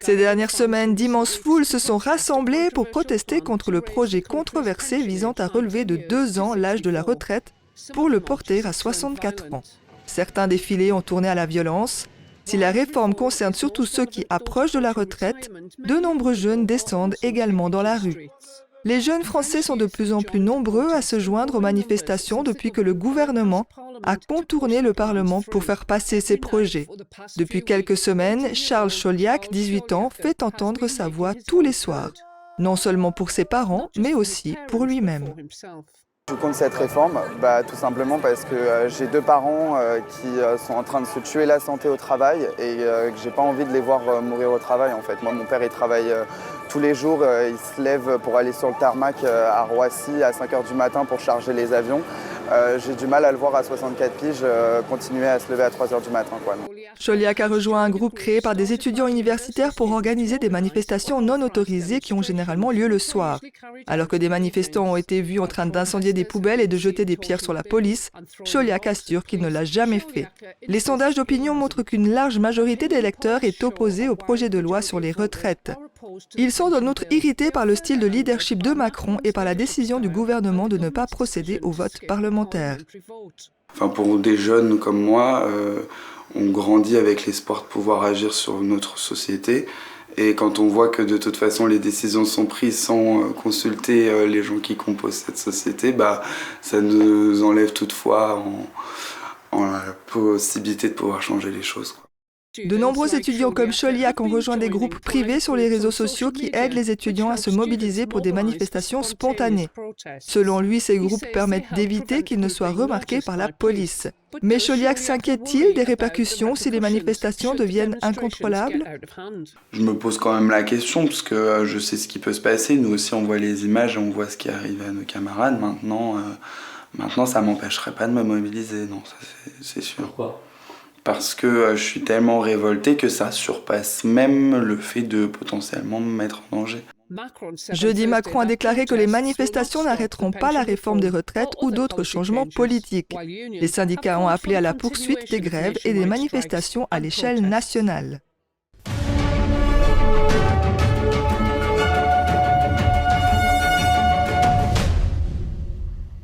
Ces dernières semaines, d'immenses foules se sont rassemblées pour protester contre le projet controversé visant à relever de 2 ans l'âge de la retraite pour le porter à 64 ans. Certains défilés ont tourné à la violence. Si la réforme concerne surtout ceux qui approchent de la retraite, de nombreux jeunes descendent également dans la rue. Les jeunes Français sont de plus en plus nombreux à se joindre aux manifestations depuis que le gouvernement a contourné le Parlement pour faire passer ses projets. Depuis quelques semaines, Charles Choliac, 18 ans, fait entendre sa voix tous les soirs, non seulement pour ses parents, mais aussi pour lui-même. Je suis contre cette réforme, tout simplement parce que j'ai 2 parents qui sont en train de se tuer la santé au travail et que j'ai pas envie de les voir mourir au travail en fait. Moi, mon père, il travaille tous les jours, il se lève pour aller sur le tarmac à Roissy à 5h du matin pour charger les avions. J'ai du mal à le voir à 64 piges continuer à se lever à 3h du matin, quoi. Choliac a rejoint un groupe créé par des étudiants universitaires pour organiser des manifestations non autorisées qui ont généralement lieu le soir. Alors que des manifestants ont été vus en train d'incendier des poubelles et de jeter des pierres sur la police, Choliac assure qu'il ne l'a jamais fait. Les sondages d'opinion montrent qu'une large majorité des électeurs est opposée au projet de loi sur les retraites. Ils sont en outre irrités par le style de leadership de Macron et par la décision du gouvernement de ne pas procéder au vote parlementaire. Pour des jeunes comme moi, on grandit avec l'espoir de pouvoir agir sur notre société. Et quand on voit que de toute façon les décisions sont prises sans consulter les gens qui composent cette société, ça nous enlève toutefois en la possibilité de pouvoir changer les choses. De nombreux étudiants comme Choliac ont rejoint des groupes privés sur les réseaux sociaux qui aident les étudiants à se mobiliser pour des manifestations spontanées. Selon lui, ces groupes permettent d'éviter qu'ils ne soient remarqués par la police. Mais Choliac s'inquiète-t-il des répercussions si les manifestations deviennent incontrôlables ? Je me pose quand même la question parce que je sais ce qui peut se passer. Nous aussi, on voit les images et on voit ce qui arrive à nos camarades. Maintenant, ça m'empêcherait pas de me mobiliser, non, ça c'est sûr. Pourquoi ? Parce que je suis tellement révolté que ça surpasse même le fait de potentiellement me mettre en danger. Jeudi, Macron a déclaré que les manifestations n'arrêteront pas la réforme des retraites ou d'autres changements politiques. Les syndicats ont appelé à la poursuite des grèves et des manifestations à l'échelle nationale.